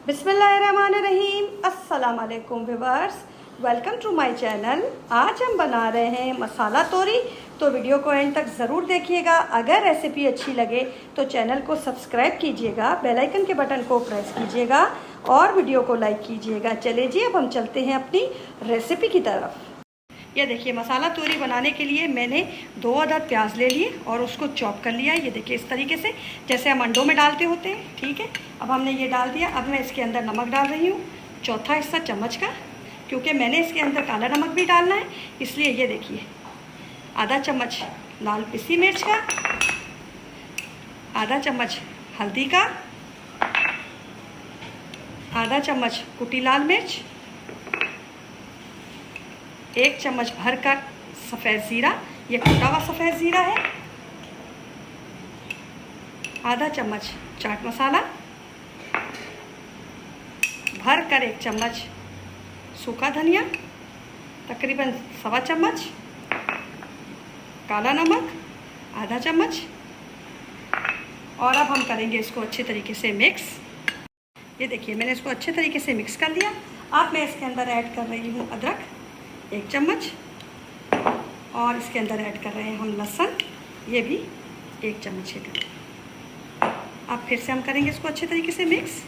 बिस्मिल्लाहिर्रहमानिर्रहीम। अस्सलाम वालेकुम viewers, welcome to my channel. आज हम बना रहे हैं मसाला तोरी, तो वीडियो को एंड तक ज़रूर देखिएगा। अगर रेसिपी अच्छी लगे तो चैनल को सब्सक्राइब कीजिएगा, बेल आइकन के बटन को प्रेस कीजिएगा और वीडियो को लाइक कीजिएगा। चलिए जी, अब हम चलते हैं अपनी रेसिपी की तरफ। ये देखिए, मसाला तोरी बनाने के लिए मैंने 2 अदद प्याज ले लिए और उसको चॉप कर लिया। ये देखिए इस तरीके से, जैसे हम अंडों में डालते होते हैं। ठीक है, अब हमने ये डाल दिया। अब मैं इसके अंदर नमक डाल रही हूँ, चौथा हिस्सा चम्मच का, क्योंकि मैंने इसके अंदर काला नमक भी डालना है, इसलिए। ये देखिए, आधा चम्मच लाल पिसी मिर्च का, आधा चम्मच हल्दी का, आधा चम्मच कुटी लाल मिर्च, 1 चम्मच भर कर सफ़ेद ज़ीरा, ये कुटा हुआ सफ़ेद ज़ीरा है, आधा चम्मच चाट मसाला, भर कर 1 चम्मच सूखा धनिया, तकरीबन 1.25 चम्मच काला नमक, आधा चम्मच। और अब हम करेंगे इसको अच्छे तरीके से मिक्स। ये देखिए, मैंने इसको अच्छे तरीके से मिक्स कर लिया। अब मैं इसके अंदर ऐड कर रही हूँ अदरक 1 चम्मच, और इसके अंदर ऐड कर रहे हैं हम लहसुन, ये भी 1 चम्मच है। अब फिर से हम करेंगे इसको अच्छे तरीके से मिक्स।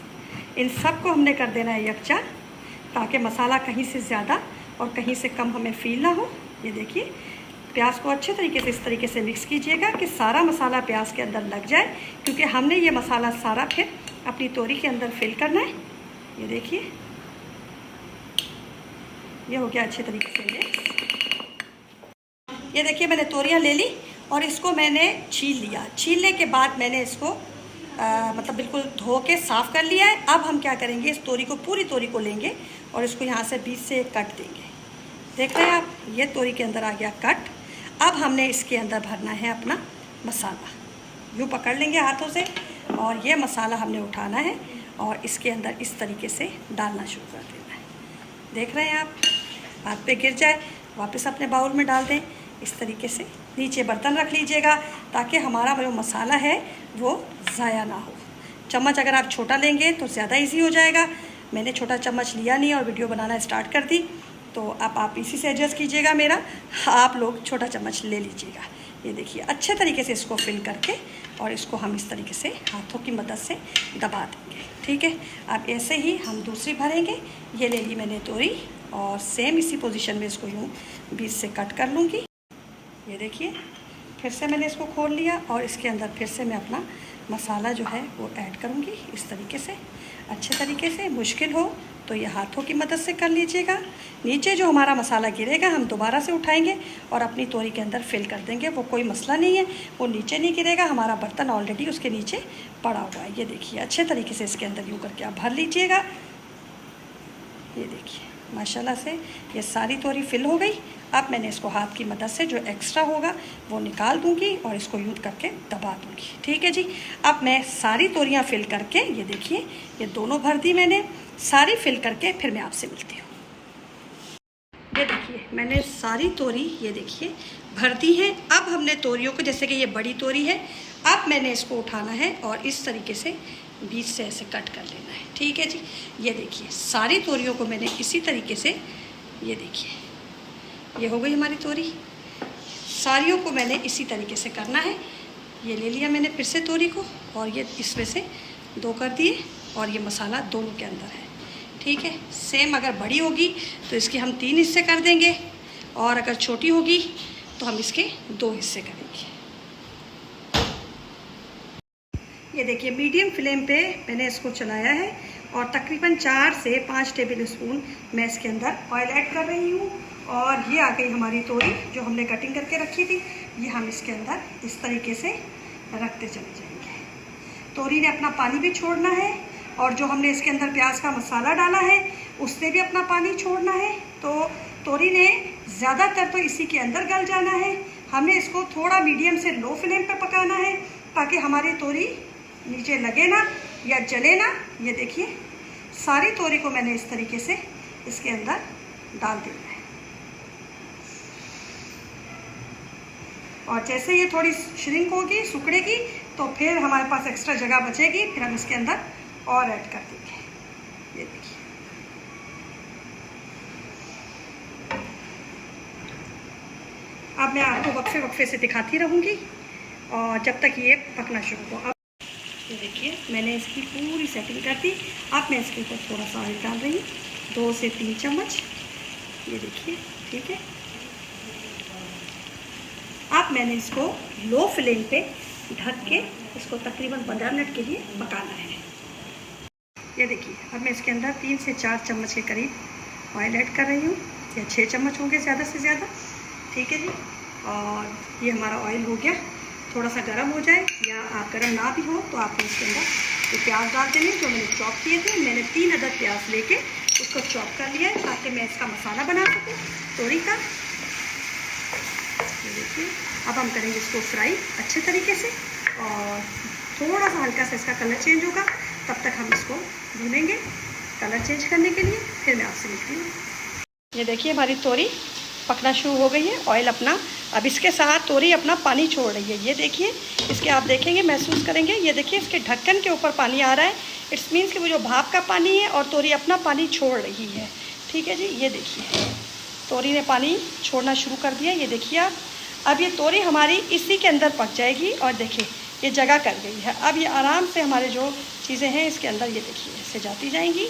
इन सब को हमने कर देना है यकजा, ताकि मसाला कहीं से ज़्यादा और कहीं से कम हमें फील ना हो। ये देखिए, प्याज को अच्छे तरीके से इस तरीके से मिक्स कीजिएगा कि सारा मसाला प्याज के अंदर लग जाए, क्योंकि हमने ये मसाला सारा फिर अपनी तोरी के अंदर फिल करना है। ये देखिए, ये हो गया अच्छे तरीके से मिक्स। ये देखिए, मैंने तोरियां ले ली और इसको मैंने छील लिया। छीलने के बाद मैंने इसको मतलब बिल्कुल धो के साफ़ कर लिया है। अब हम क्या करेंगे, इस तोरी को, पूरी तोरी को लेंगे और इसको यहाँ से बीच से कट देंगे। देख रहे हैं आप, ये तोरी के अंदर आ गया कट। अब हमने इसके अंदर भरना है अपना मसाला। यूँ पकड़ लेंगे हाथों से और ये मसाला हमने उठाना है और इसके अंदर इस तरीके से डालना शुरू कर देना है। देख रहे हैं आप, हाथ पे गिर जाए वापस अपने बाउल में डाल दें। इस तरीके से नीचे बर्तन रख लीजिएगा, ताकि हमारा जो मसाला है वो ज़ाया ना हो। चम्मच अगर आप छोटा लेंगे तो ज़्यादा इजी हो जाएगा। मैंने छोटा चम्मच लिया नहीं और वीडियो बनाना स्टार्ट कर दी, तो अब आप इसी से एडजस्ट कीजिएगा मेरा। आप लोग छोटा चम्मच ले लीजिएगा। ये देखिए, अच्छे तरीके से इसको फिल करके और इसको हम इस तरीके से हाथों की मदद से दबा देंगे। ठीक है, अब ऐसे ही हम दूसरी भरेंगे। ये ले ली मैंने तोरी और सेम इसी पोजीशन में इसको यूँ बीच से कट कर लूँगी। ये देखिए, फिर से मैंने इसको खोल लिया और इसके अंदर फिर से मैं अपना मसाला जो है वो ऐड करूँगी इस तरीके से, अच्छे तरीके से। मुश्किल हो तो ये हाथों की मदद से कर लीजिएगा। नीचे जो हमारा मसाला गिरेगा हम दोबारा से उठाएंगे और अपनी तोरी के अंदर फिल कर देंगे। वो कोई मसला नहीं है, वो नीचे नहीं गिरेगा, हमारा बर्तन ऑलरेडी उसके नीचे पड़ा हुआ है। ये देखिए, अच्छे तरीके से इसके अंदर यूँ करके आप भर लीजिएगा। ये देखिए, माशाल्लाह से ये सारी तोरी फिल हो गई। अब मैंने इसको हाथ की मदद से जो एक्स्ट्रा होगा वो निकाल दूंगी और इसको यूँ करके दबा दूंगी। ठीक है जी, अब मैं सारी तोरियां फिल करके, ये देखिए, ये दोनों भर दी मैंने सारी फिल करके, फिर मैं आपसे मिलती हूँ। ये देखिए, मैंने सारी तोरी, ये देखिए, भर दी है। अब हमने तोरियों को, जैसे कि ये बड़ी तोरी है, अब मैंने इसको उठाना है और इस तरीके से बीच से ऐसे कट कर लेना है। ठीक है जी, ये देखिए, सारी तोरियों को मैंने इसी तरीके से, ये देखिए, ये हो गई हमारी तोरी। सारियों को मैंने इसी तरीके से करना है। ये ले लिया मैंने फिर से तोरी को और ये इसमें से 2 कर दिए और ये मसाला दोनों के अंदर है। ठीक है, सेम अगर बड़ी होगी तो इसके हम 3 हिस्से कर देंगे और अगर छोटी होगी तो हम इसके 2 हिस्से करेंगे। ये देखिए, मीडियम फ्लेम पे मैंने इसको चलाया है और तकरीबन 4 से 5 टेबल स्पून मैं इसके अंदर ऑयल ऐड कर रही हूँ। और ये आ गई हमारी तोरी जो हमने कटिंग करके रखी थी। ये हम इसके अंदर इस तरीके से रखते चले जाएंगे। तोरी ने अपना पानी भी छोड़ना है और जो हमने इसके अंदर प्याज का मसाला डाला है उसने भी अपना पानी छोड़ना है। तो तोरी ने ज़्यादातर तो इसी के अंदर गल जाना है। हमें इसको थोड़ा मीडियम से लो फ्लेम पे पकाना है, ताकि हमारी तोरी नीचे लगे ना या जले ना। ये देखिए, सारी तोरी को मैंने इस तरीके से इसके अंदर डाल देना है और जैसे ये थोड़ी श्रिंक होगी, सिकुड़ेगी, तो फिर हमारे पास एक्स्ट्रा जगह बचेगी, फिर हम इसके अंदर और ऐड कर देंगे। ये देखिए, अब मैं आपको वक्फे वक्फे से दिखाती रहूँगी और जब तक ये पकना शुरू हो। अब ये देखिए मैंने इसकी पूरी सेटिंग कर दी। अब मैं इसके ऊपर थोड़ा सा ऑयल डाल रही हूँ, 2 से 3 चम्मच। ये देखिए, ठीक है। अब मैंने इसको लो फ्लेम पे ढक के इसको तकरीबन 15 मिनट के लिए पकाना है। ये देखिए, अब मैं इसके अंदर 3 से 4 चम्मच के करीब ऑयल ऐड कर रही हूँ, या 6 चम्मच होंगे ज़्यादा से ज़्यादा, ठीक है जी। और ये हमारा ऑयल हो गया, थोड़ा सा गर्म हो जाए या आप गर्म ना भी हो तो आपने इसके अंदर ये प्याज डाल देने जो मैंने चॉप किए थे। मैंने 3 अदद प्याज लेके उसको चॉप कर लिया है ताकि मैं इसका मसाला बना सकूँ तोरी का। ये देखिए, अब हम करेंगे इसको फ्राई अच्छे तरीके से और थोड़ा सा हल्का सा इसका कलर चेंज होगा, तब तक हम इसको भूनेंगे कलर चेंज करने के लिए। फिर मैं आपसे मिलती हूँ। ये देखिए हमारी तोरी पकना शुरू हो गई है, ऑयल अपना अब इसके साथ तोरी अपना पानी छोड़ रही है। ये देखिए, इसके आप देखेंगे, महसूस करेंगे, ये देखिए इसके ढक्कन के ऊपर पानी आ रहा है। इट्स मीन्स कि वो जो भाप का पानी है और तोरी अपना पानी छोड़ रही है, ठीक है जी। ये देखिए तोरी ने पानी छोड़ना शुरू कर दिया। ये देखिए आप, अब ये तोरी हमारी इसी के अंदर पक जाएगी और देखिए ये जगह कर गई है। अब ये आराम से हमारे जो चीज़ें हैं इसके अंदर ये देखिए ऐसे जाती जाएंगी।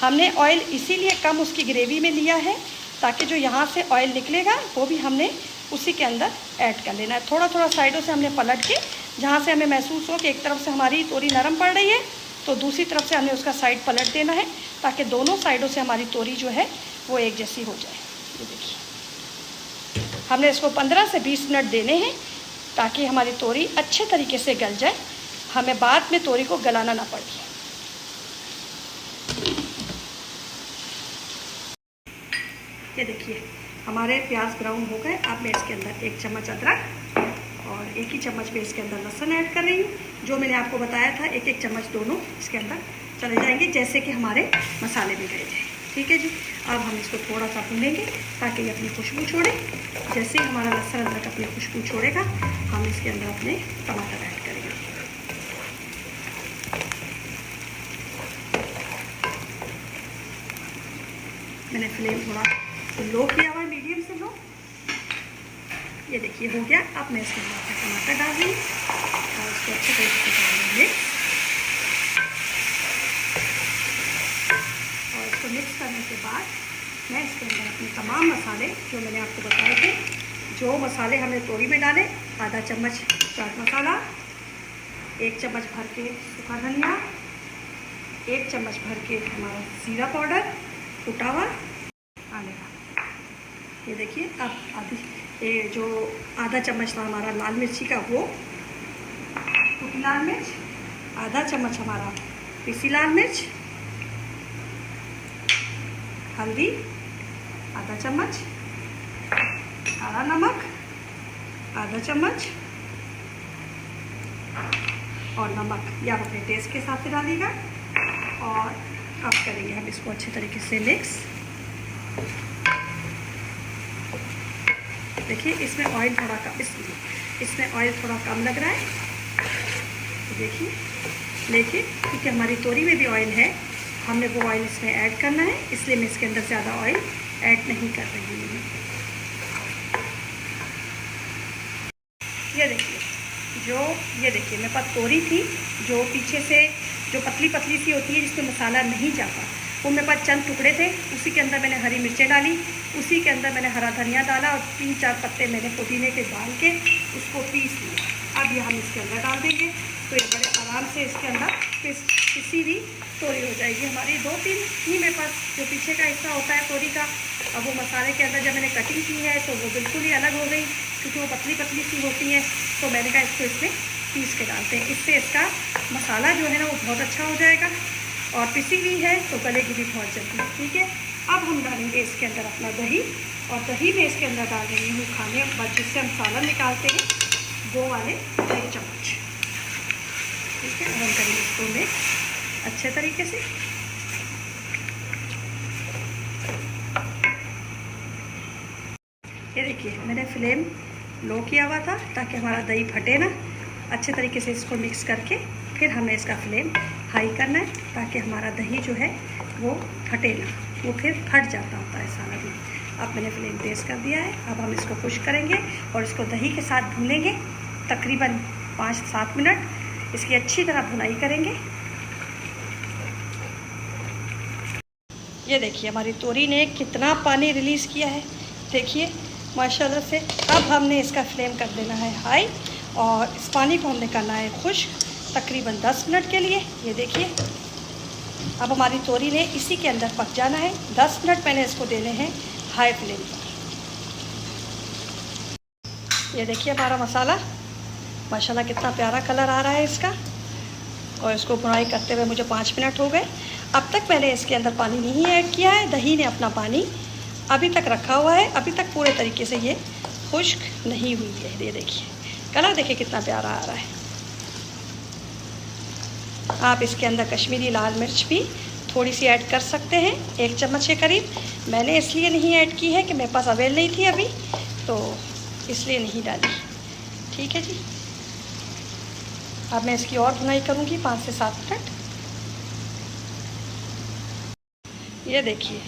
हमने ऑयल इसीलिए कम उसकी ग्रेवी में लिया है ताकि जो यहाँ से ऑयल निकलेगा वो भी हमने उसी के अंदर ऐड कर लेना है। थोड़ा थोड़ा साइडों से हमने पलट के, जहाँ से हमें महसूस हो कि एक तरफ से हमारी तोरी नरम पड़ रही है तो दूसरी तरफ से हमने उसका साइड पलट देना है ताकि दोनों साइडों से हमारी तोरी जो है वो एक जैसी हो जाए। ये देखिए, हमने इसको 15 से 20 मिनट देने हैं ताकि हमारी तोरी अच्छे तरीके से गल जाए, हमें बाद में तोरी को गलाना ना पड़े। ये देखिए हमारे प्याज ब्राउन हो गए। अब मैं इसके अंदर 1 चम्मच अदरक और 1 ही चम्मच में इसके अंदर लहसुन ऐड कर रही हूँ। जो मैंने आपको बताया था 1-1 चम्मच दोनों इसके अंदर चले जाएंगे जैसे कि हमारे मसाले में गए थे, ठीक है जी। अब हम इसको थोड़ा सा भूनेंगे ताकि ये अपनी खुशबू छोड़े। जैसे ही हमारा लहसुन अदरक अपनी खुशबू छोड़ेगा हम इसके अंदर अपने टमाटर ऐड करेंगे। मैंने फ्लेम थोड़ा लो किया हुआ है, मीडियम से लो। ये देखिए हो गया। अब मैं इसके अंदर टमाटर डाल रही हूँ और इसको अच्छे तरीके से डाल देंगे और इसको मिक्स करने के बाद मैं इसके अंदर अपने तमाम मसाले जो मैंने आपको बताए थे, जो मसाले हमने तोरी में डाले, आधा चम्मच चाट मसाला, 1 चम्मच भर के सूखा धनिया, 1 चम्मच भर के हमारा जीरा पाउडर कुटा हुआ आने का। ये देखिए अब ये जो आधा चम्मच था हमारा लाल मिर्ची का वो कुटी लाल मिर्च, आधा चम्मच हमारा पिसी लाल मिर्च, हल्दी आधा चम्मच, काला नमक आधा चम्मच और नमक ये आप अपने टेस्ट के हिसाब से डालिएगा। और अब करेंगे हम इसको अच्छे तरीके से मिक्स। देखिए इसमें ऑयल थोड़ा कम, इसमें ऑयल थोड़ा कम लग रहा है, तो देखिए, लेकिन क्योंकि हमारी तोरी में भी ऑयल है, हमने वो ऑयल इसमें ऐड करना है, इसलिए मैं इसके अंदर ज़्यादा ऑयल ऐड नहीं कर रही हूँ। ये देखिए ये देखिए मेरे पास तोरी थी जो पीछे से जो पतली पतली सी होती है जिसमें मसाला नहीं जाता, वो मेरे पास चंद टुकड़े थे। उसी के अंदर मैंने हरी मिर्चें डाली, उसी के अंदर मैंने हरा धनिया डाला और 3-4 पत्ते मैंने पुदीने के डाल के उसको पीस लिया। अब ये हम इसके अंदर डाल देंगे तो ये बड़े आराम से इसके अंदर पिसी हुई तोरी हो जाएगी हमारी। 2-3 ही मेरे पास जो पीछे का हिस्सा होता है तोरी का, अब वो मसाले के अंदर जब मैंने कटिंग की है तो वो बिल्कुल ही अलग हो गई क्योंकि वो पतली पतली सी होती है। तो मैंने कहा इसको इसमें पीस के डालते हैं, इससे इसका मसाला जो है ना वो बहुत अच्छा हो जाएगा और पिसी हुई है तो गलेगी भी बहुत जल्दी, ठीक है। अब हम डालेंगे इसके अंदर अपना दही और दही में इसके अंदर डाल रही हूँ खाने बाद जिससे हम सालन निकालते हैं वो वाले 1 चम्मच, ठीक है। अब हम करेंगे इसको मिक्स अच्छे तरीके से। ये देखिए मैंने फ्लेम लो किया हुआ था ताकि हमारा दही फटे ना। अच्छे तरीके से इसको मिक्स करके फिर हमने इसका फ्लेम हाई करना है ताकि हमारा दही जो है वो फटे ना, वो फिर फट जाता होता है सारा भी। अब मैंने फ्लेम तेज़ कर दिया है। अब हम इसको खुश करेंगे और इसको दही के साथ भूनेंगे तकरीबन 5-7 मिनट। इसकी अच्छी तरह भुनाई करेंगे। ये देखिए हमारी तोरी ने कितना पानी रिलीज़ किया है, देखिए माशाल्लाह से। अब हमने इसका फ्लेम कर देना है हाई और इस पानी को हमने करना है खुश्क तकरीबन 10 मिनट के लिए। ये देखिए अब हमारी तोरी ने इसी के अंदर पक जाना है। 10 मिनट मैंने इसको देने हैं हाई फ्लेम पर। ये देखिए हमारा मसाला माशाल्लाह कितना प्यारा कलर आ रहा है इसका, और इसको भुनाई करते हुए मुझे 5 मिनट हो गए। अब तक मैंने इसके अंदर पानी नहीं ऐड किया है, दही ने अपना पानी अभी तक रखा हुआ है, अभी तक पूरे तरीके से ये खुश्क नहीं हुई है। ये देखिए कलर देखिए कितना प्यारा आ रहा है। आप इसके अंदर कश्मीरी लाल मिर्च भी थोड़ी सी ऐड कर सकते हैं, 1 चम्मच के करीब। मैंने इसलिए नहीं ऐड की है कि मेरे पास अवेल नहीं थी अभी, तो इसलिए नहीं डाली। ठीक है जी। अब मैं इसकी और भुनाई करूँगी 5 से 7 मिनट। ये देखिए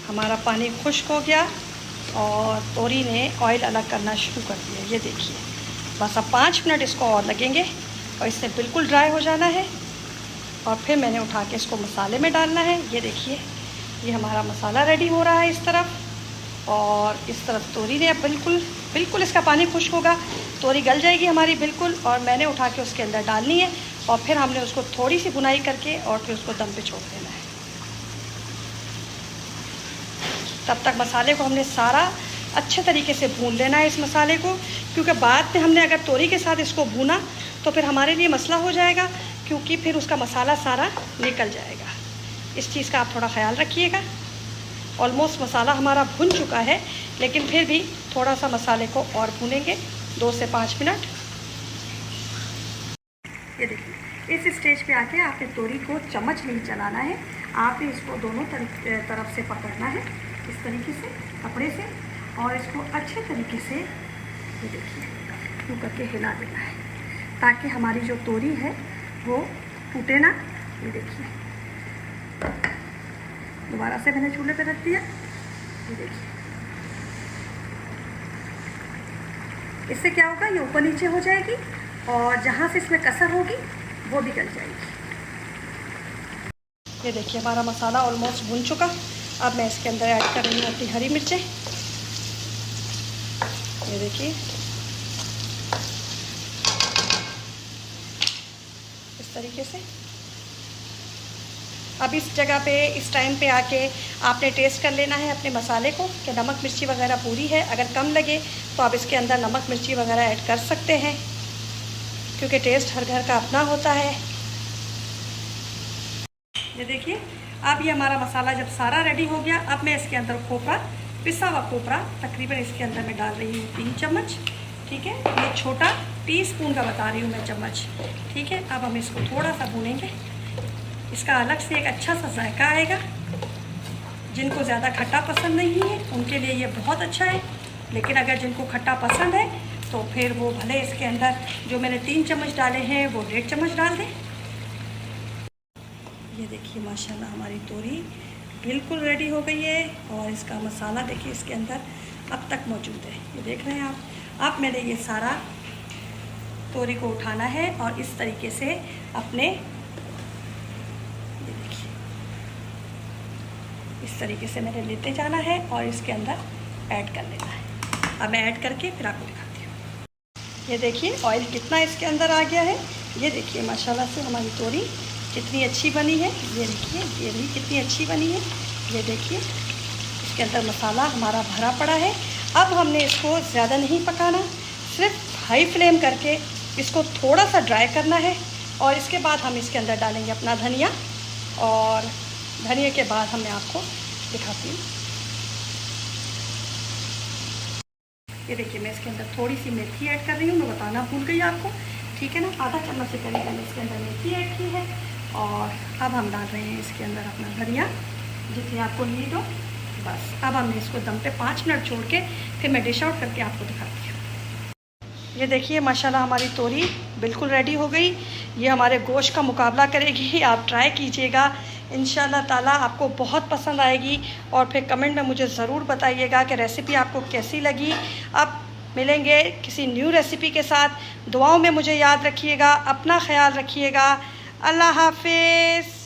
हमारा पानी खुश्क हो गया और तोरी ने ऑयल अलग करना शुरू कर दिया। ये देखिए बस अब 5 मिनट इसको और लगेंगे और इससे बिल्कुल ड्राई हो जाना है। और फिर मैंने उठा के इसको मसाले में डालना है। ये देखिए ये हमारा मसाला रेडी हो रहा है इस तरफ, और इस तरफ तोरी ने अब बिल्कुल इसका पानी खुश्क होगा, तोरी गल जाएगी हमारी बिल्कुल, और मैंने उठा के उसके अंदर डालनी है और फिर हमने उसको थोड़ी सी भुनाई करके और फिर उसको दम पे छोड़ देना है। तब तक मसाले को हमने सारा अच्छे तरीके से भून लेना है इस मसाले को, क्योंकि बाद में हमने अगर तोरी के साथ इसको भूना तो फिर हमारे लिए मसला हो जाएगा, क्योंकि फिर उसका मसाला सारा निकल जाएगा। इस चीज़ का आप थोड़ा ख्याल रखिएगा। ऑलमोस्ट मसाला हमारा भुन चुका है, लेकिन फिर भी थोड़ा सा मसाले को और भूनेंगे 2 से 5 मिनट। ये देखिए इस स्टेज पे आके आपने तोरी को चम्मच नहीं चलाना है, आपने इसको दोनों तरफ से पकड़ना है इस तरीके से कपड़े से, और इसको अच्छे तरीके से ये देखिए यूँ करके हिला देना है ताकि हमारी जो तोरी है वो टूटे ना। ये देखिए दोबारा से मैंने चूल्हे पे रख दिया। ये देखिए इससे क्या होगा, ये ऊपर नीचे हो जाएगी और जहाँ से इसमें कसर होगी वो भी गल जाएगी। ये देखिए हमारा मसाला ऑलमोस्ट भुन चुका। अब मैं इसके अंदर ऐड कर रही हूँ अपनी हरी मिर्चें। ये देखिए इस तरीके से। अब इस जगह पे इस टाइम पे आके आपने टेस्ट कर लेना है अपने मसाले को कि नमक मिर्ची वगैरह पूरी है। अगर कम लगे तो आप इसके अंदर नमक मिर्ची वगैरह ऐड कर सकते हैं, क्योंकि टेस्ट हर घर का अपना होता है। ये देखिए अब ये हमारा मसाला जब सारा रेडी हो गया, अब मैं इसके अंदर खोपरा, पिसा हुआ खोपरा तकरीबन इसके अंदर मैं डाल रही हूँ 3 चम्मच। ठीक है, ये छोटा टीस्पून का बता रही हूँ मैं चम्मच। ठीक है, अब हम इसको थोड़ा सा भूनेंगे, इसका अलग से एक अच्छा सा जायका आएगा। जिनको ज़्यादा खट्टा पसंद नहीं है उनके लिए ये बहुत अच्छा है, लेकिन अगर जिनको खट्टा पसंद है तो फिर वो भले इसके अंदर जो मैंने 3 चम्मच डाले हैं वो 1.5 चम्मच डाल दें। ये देखिए माशाल्लाह हमारी तोरी बिल्कुल रेडी हो गई है और इसका मसाला देखिए इसके अंदर अब तक मौजूद है। ये देख रहे हैं आप। अब मैंने ये सारा तोरी को उठाना है और इस तरीके से अपने, ये देखिए इस तरीके से मैंने लेते जाना है और इसके अंदर ऐड कर लेना है। अब मैं ऐड करके फिर आपको दिखाती हूँ। ये देखिए ऑयल कितना इसके अंदर आ गया है। ये देखिए माशाल्लाह से हमारी तोरी कितनी अच्छी बनी है। ये देखिए ये भी कितनी अच्छी बनी है। ये देखिए इसके अंदर मसाला हमारा भरा पड़ा है। अब हमने इसको ज़्यादा नहीं पकाना, सिर्फ हाई फ्लेम करके इसको थोड़ा सा ड्राई करना है और इसके बाद हम इसके अंदर डालेंगे अपना धनिया, और धनिया के बाद मैं आपको दिखाती हूँ। ये देखिए मैं इसके अंदर थोड़ी सी मेथी ऐड कर रही हूँ, मैं बताना भूल गई आपको। ठीक है ना, आधा चम्मच से करीब मैंने इसके अंदर मेथी ऐड की है। और अब हम डाल रहे हैं इसके अंदर अपना धनिया, जितनी आपको नीड हो बस। अब हमने इसको दम पे 5 मिनट छोड़ के फिर मैं डिश आउट करके आपको दिखाती हूँ। ये देखिए माशाल्लाह हमारी तोरी बिल्कुल रेडी हो गई। ये हमारे गोश्त का मुकाबला करेगी। आप ट्राई कीजिएगा, इंशाल्लाह ताला आपको बहुत पसंद आएगी। और फिर कमेंट में मुझे ज़रूर बताइएगा कि रेसिपी आपको कैसी लगी। अब मिलेंगे किसी न्यू रेसिपी के साथ। दुआओं में मुझे याद रखिएगा, अपना ख्याल रखिएगा। अल्लाह हाफिज़।